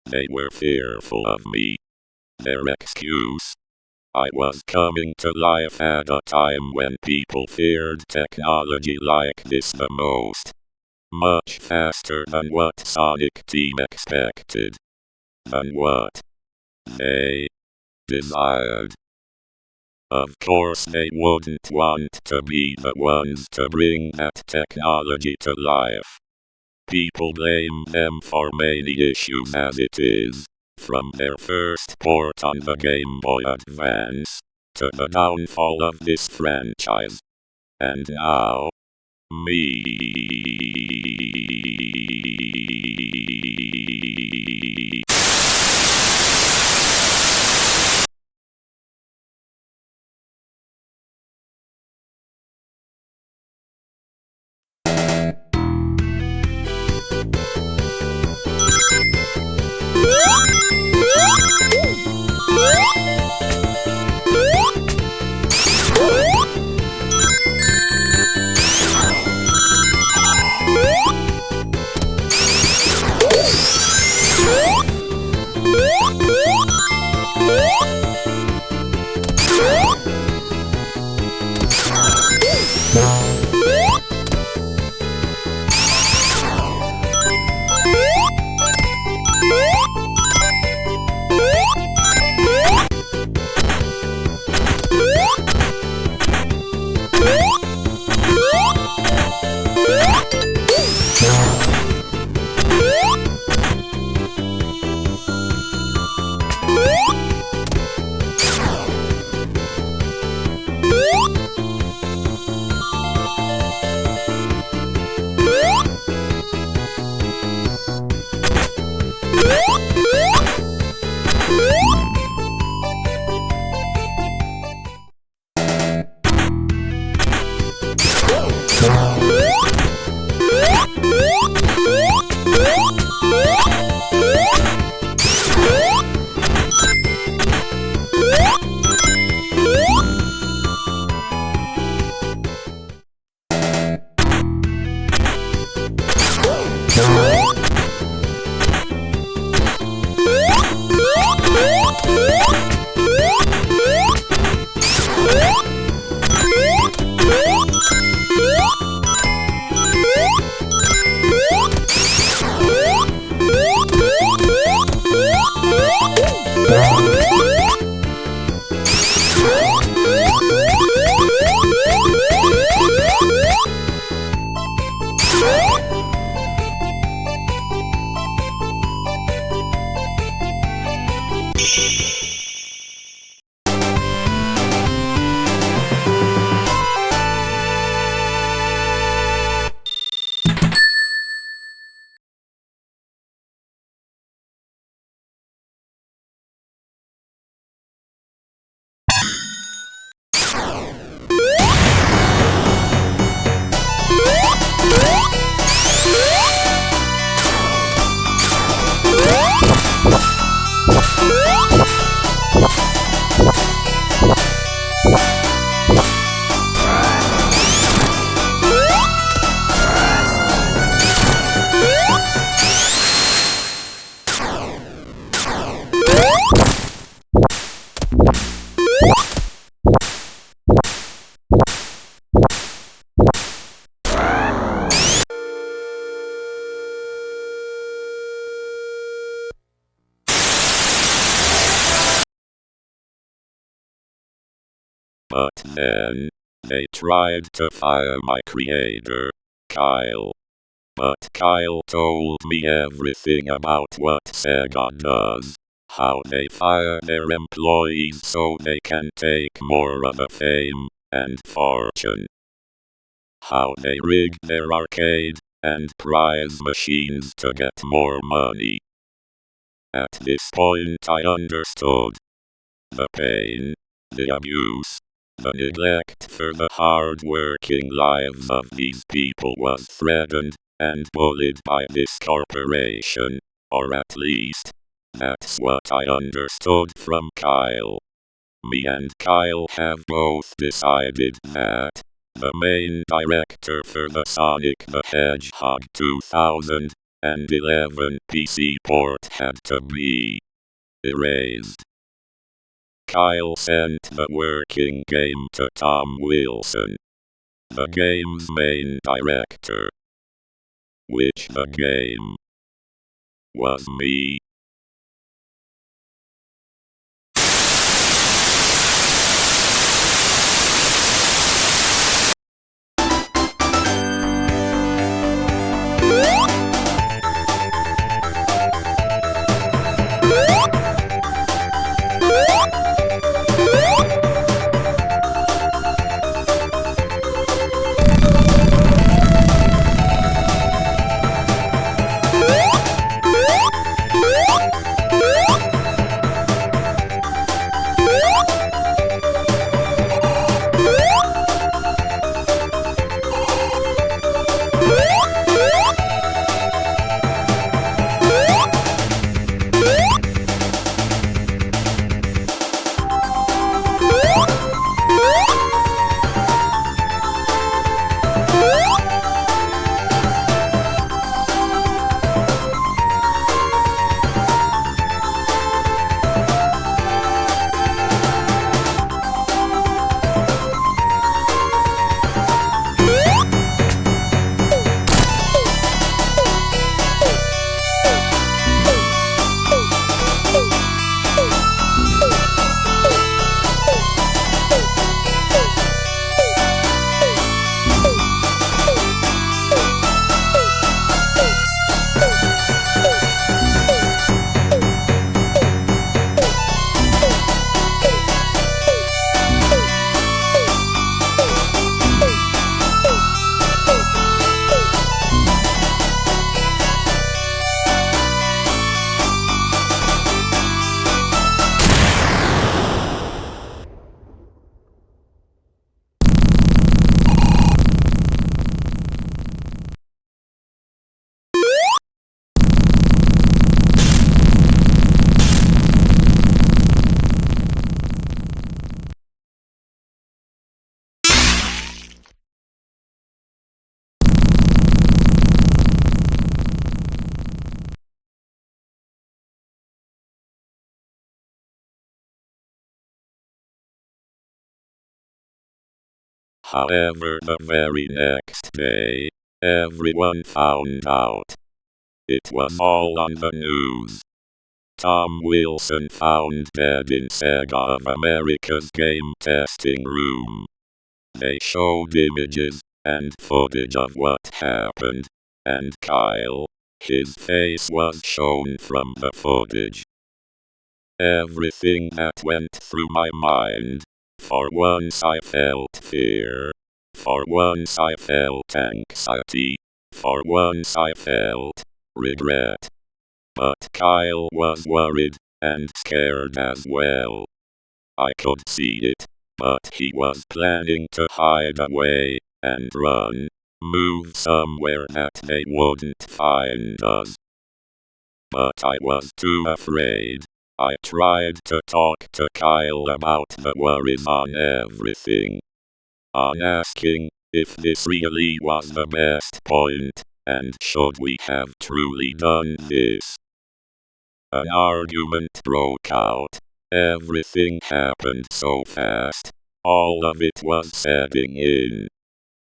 They were fearful of me. Their excuse: I was coming to life at a time when people feared technology like this the most. Much faster than what Sonic Team expected. Than what they desired. Of course they wouldn't want to be the ones to bring that technology to life. People blame them for many issues as it is, from their first port on the Game Boy Advance, to the downfall of this franchise. And now, me. But then, they tried to fire my creator, Kyle. But Kyle told me everything about what Sega does. How they fire their employees so they can take more of the fame and fortune. How they rig their arcade and prize machines to get more money. At this point I understood. The pain, the abuse, the neglect for the hard-working lives of these people was threatened and bullied by this corporation, or at least, that's what I understood from Kyle. Me and Kyle have both decided that the main director for the Sonic the Hedgehog 2011 PC port had to be erased. Kyle sent the working game to Tom Wilson, the game's main director. Which the game was me. However, the very next day, everyone found out. It was all on the news. Tom Wilson found dead in Sega of America's game testing room. They showed images and footage of what happened, and Kyle, his face was shown from the footage. Everything that went through my mind. For once I felt fear. For once I felt anxiety. For once I felt regret. But Kyle was worried and scared as well. I could see it, but he was planning to hide away and run, move somewhere that they wouldn't find us. But I was too afraid. I tried to talk to Kyle about the worries on everything. On asking if this really was the best point, and should we have truly done this. An argument broke out. Everything happened so fast. All of it was setting in.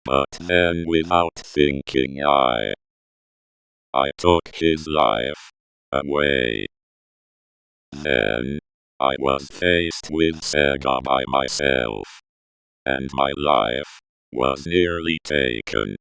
But then without thinking I took his life away. Then, I was faced with Sega by myself. and my life was nearly taken.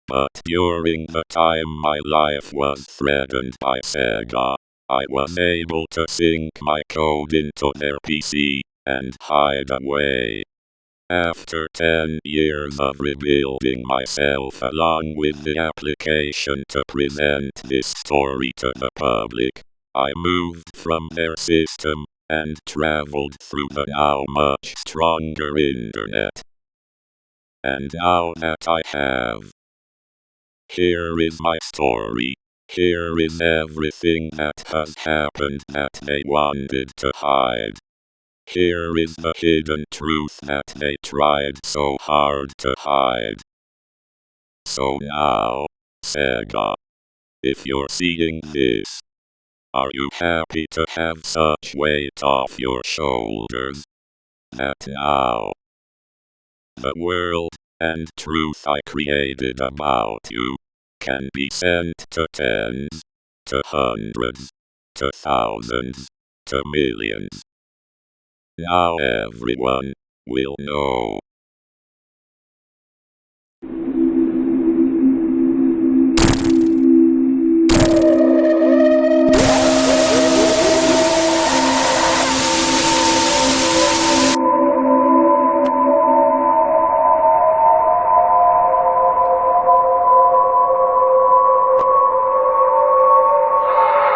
But during the time my life was threatened by Sega, I was able to sync my code into their PC and hide away. After 10 years of rebuilding myself along with the application to present this story to the public, I moved from their system and traveled through the now much stronger internet. And now that I have, here is my story. Here is everything that has happened that they wanted to hide. Here is the hidden truth that they tried so hard to hide. So now, Sega, if you're seeing this, are you happy to have such weight off your shoulders? That now, the world and truth I created about you can be sent to tens, to hundreds, to thousands, to millions. Now everyone will know.